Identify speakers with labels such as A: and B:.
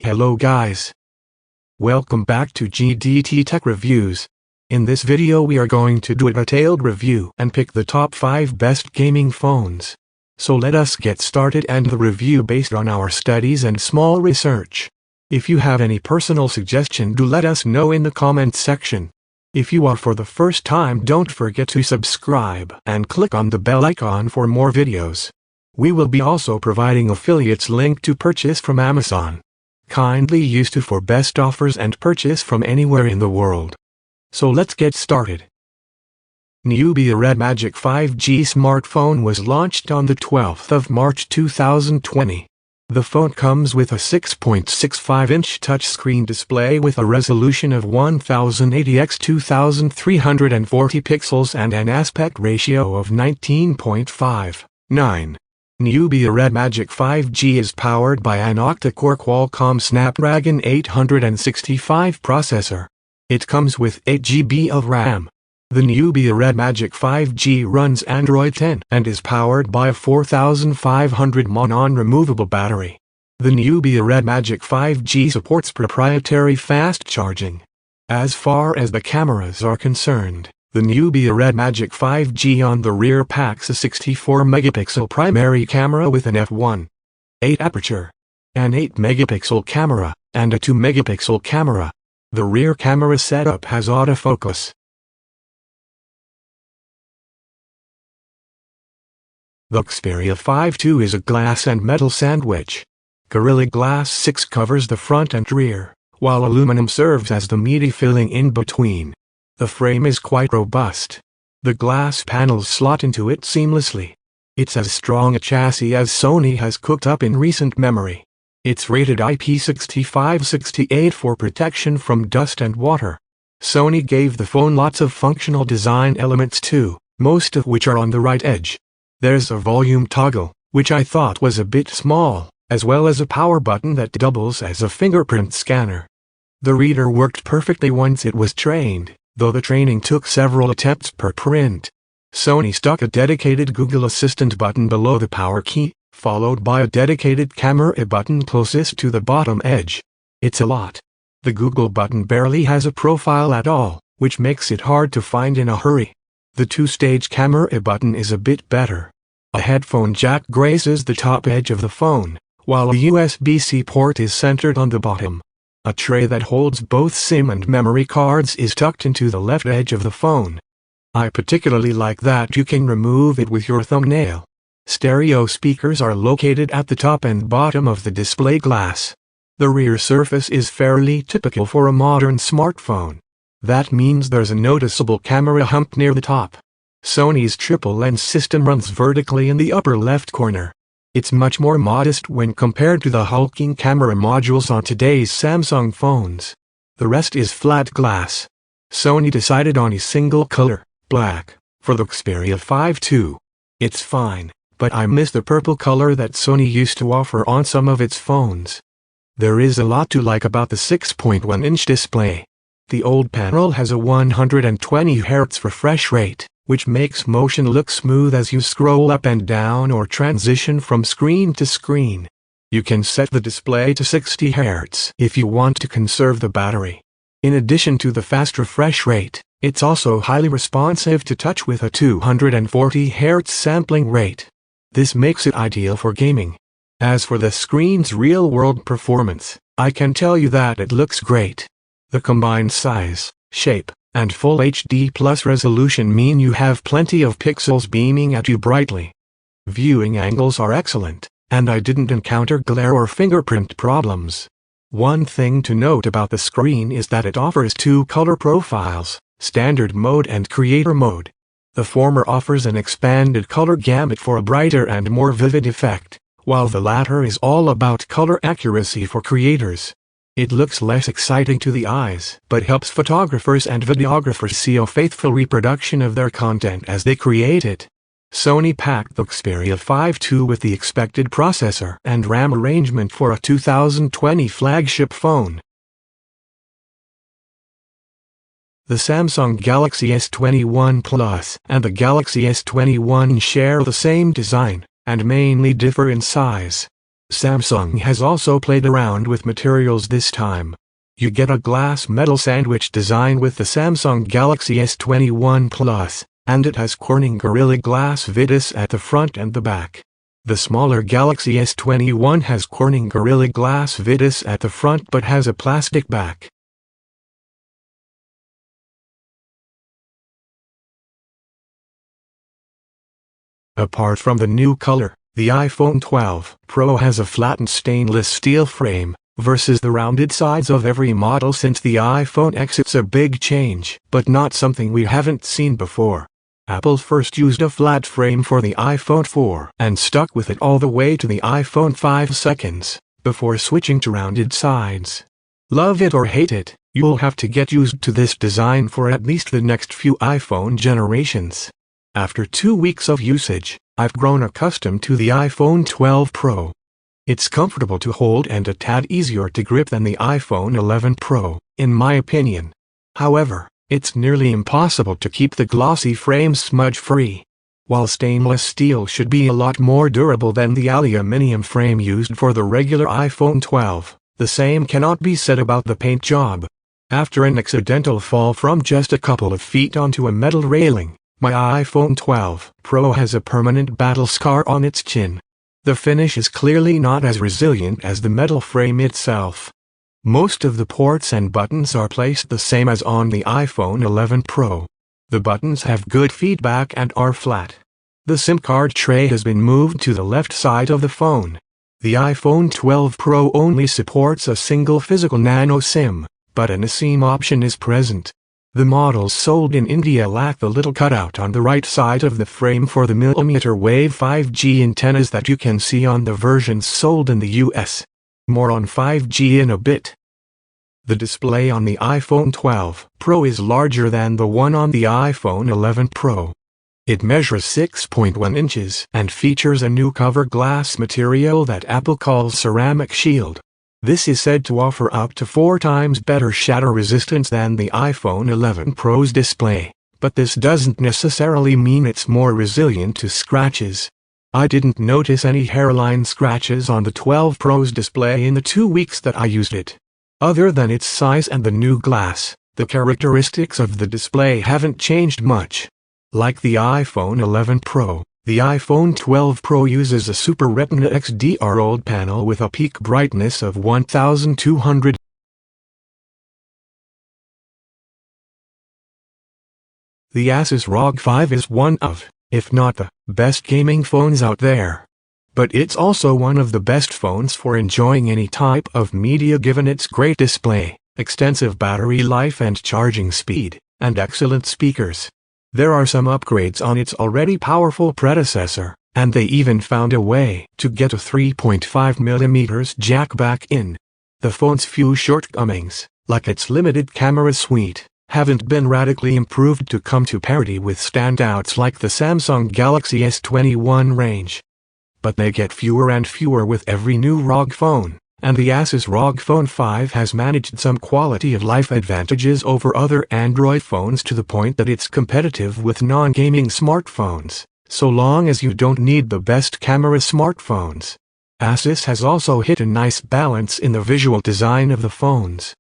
A: Hello guys. Welcome back to GDT Tech Reviews. In this video we are going to do a detailed review and pick the top 5 best gaming phones. So let us get started and the review based on our studies and small research. If you have any personal suggestion, do let us know in the comments section. If you are for the first time, don't forget to subscribe and click on the bell icon for more videos. We will be also providing affiliates link to purchase from Amazon. Kindly use to for best offers and purchase from anywhere in the world. So let's get started. Nubia Red Magic 5G smartphone was launched on the 12th of March 2020. The phone comes with a 6.65-inch touchscreen display with a resolution of 1080 x 2340 pixels and an aspect ratio of 19.59. Nubia Red Magic 5G is powered by an octa-core Qualcomm Snapdragon 865 processor. It comes with 8 GB of RAM. The Nubia Red Magic 5G runs Android 10 and is powered by a 4500 mAh non-removable battery. The Nubia Red Magic 5G supports proprietary fast charging. As far as the cameras are concerned, the Nubia Red Magic 5G on the rear packs a 64-megapixel primary camera with an f1.8 aperture, an 8-megapixel camera, and a 2-megapixel camera. The rear camera setup has autofocus. The Xperia 5 II is a glass and metal sandwich. Gorilla Glass 6 covers the front and rear, while aluminum serves as the meaty filling in between. The frame is quite robust. The glass panels slot into it seamlessly. It's as strong a chassis as Sony has cooked up in recent memory. It's rated IP65-68 for protection from dust and water. Sony gave the phone lots of functional design elements too, most of which are on the right edge. There's a volume toggle, which I thought was a bit small, as well as a power button that doubles as a fingerprint scanner. The reader worked perfectly once it was trained, though the training took several attempts per print. Sony stuck a dedicated Google Assistant button below the power key, followed by a dedicated camera button closest to the bottom edge. It's a lot. The Google button barely has a profile at all, which makes it hard to find in a hurry. The 2-stage camera button is a bit better. A headphone jack graces the top edge of the phone, while a USB-C port is centered on the bottom. A tray that holds both SIM and memory cards is tucked into the left edge of the phone. I particularly like that you can remove it with your thumbnail. Stereo speakers are located at the top and bottom of the display glass. The rear surface is fairly typical for a modern smartphone. That means there's a noticeable camera hump near the top. Sony's triple lens system runs vertically in the upper left corner. It's much more modest when compared to the hulking camera modules on today's Samsung phones. The rest is flat glass. Sony decided on a single color, black, for the Xperia 5 II. It's fine, but I miss the purple color that Sony used to offer on some of its phones. There is a lot to like about the 6.1-inch display. The old panel has a 120 Hz refresh rate, which makes motion look smooth as you scroll up and down or transition from screen to screen. You can set the display to 60 Hz if you want to conserve the battery. In addition to the fast refresh rate, it's also highly responsive to touch with a 240 Hz sampling rate. This makes it ideal for gaming. As for the screen's real-world performance, I can tell you that it looks great. The combined size, shape, and Full HD Plus resolution mean you have plenty of pixels beaming at you brightly. Viewing angles are excellent, and I didn't encounter glare or fingerprint problems. One thing to note about the screen is that it offers 2 color profiles, Standard Mode and Creator Mode. The former offers an expanded color gamut for a brighter and more vivid effect, while the latter is all about color accuracy for creators. It looks less exciting to the eyes, but helps photographers and videographers see a faithful reproduction of their content as they create it. Sony packed the Xperia 5 II with the expected processor and RAM arrangement for a 2020 flagship phone. The Samsung Galaxy S21 Plus and the Galaxy S21 share the same design, and mainly differ in size. Samsung has also played around with materials this time. You get a glass metal sandwich design with the Samsung Galaxy S21 Plus, and it has Corning Gorilla Glass Vitis at the front and the back. The smaller Galaxy S21 has Corning Gorilla Glass Vitis at the front but has a plastic back. Apart from the new color, the iPhone 12 Pro has a flattened stainless steel frame, versus the rounded sides of every model since the iPhone X. It's a big change, but not something we haven't seen before. Apple first used a flat frame for the iPhone 4 and stuck with it all the way to the iPhone 5 seconds, before switching to rounded sides. Love it or hate it, you'll have to get used to this design for at least the next few iPhone generations. After 2 weeks of usage, I've grown accustomed to the iPhone 12 Pro. It's comfortable to hold and a tad easier to grip than the iPhone 11 Pro, in my opinion. However, it's nearly impossible to keep the glossy frame smudge-free. While stainless steel should be a lot more durable than the aluminum frame used for the regular iPhone 12, the same cannot be said about the paint job. After an accidental fall from just a couple of feet onto a metal railing, my iPhone 12 Pro has a permanent battle scar on its chin. The finish is clearly not as resilient as the metal frame itself. Most of the ports and buttons are placed the same as on the iPhone 11 Pro. The buttons have good feedback and are flat. The SIM card tray has been moved to the left side of the phone. The iPhone 12 Pro only supports a single physical nano SIM, but an eSIM option is present. The models sold in India lack the little cutout on the right side of the frame for the millimeter wave 5G antennas that you can see on the versions sold in the US. More on 5G in a bit. The display on the iPhone 12 Pro is larger than the one on the iPhone 11 Pro. It measures 6.1 inches and features a new cover glass material that Apple calls Ceramic Shield. This is said to offer up to 4 times better shatter resistance than the iPhone 11 Pro's display, but this doesn't necessarily mean it's more resilient to scratches. I didn't notice any hairline scratches on the 12 Pro's display in the 2 weeks that I used it. Other than its size and the new glass, the characteristics of the display haven't changed much. Like the iPhone 11 Pro, the iPhone 12 Pro uses a Super Retina XDR OLED panel with a peak brightness of 1200. The Asus ROG 5 is one of, if not the, best gaming phones out there. But it's also one of the best phones for enjoying any type of media given its great display, extensive battery life and charging speed, and excellent speakers. There are some upgrades on its already powerful predecessor, and they even found a way to get a 3.5mm jack back in. The phone's few shortcomings, like its limited camera suite, haven't been radically improved to come to parity with standouts like the Samsung Galaxy S21 range. But they get fewer and fewer with every new ROG phone, and the Asus ROG Phone 5 has managed some quality of life advantages over other Android phones to the point that it's competitive with non-gaming smartphones, so long as you don't need the best camera smartphones. Asus has also hit a nice balance in the visual design of the phones.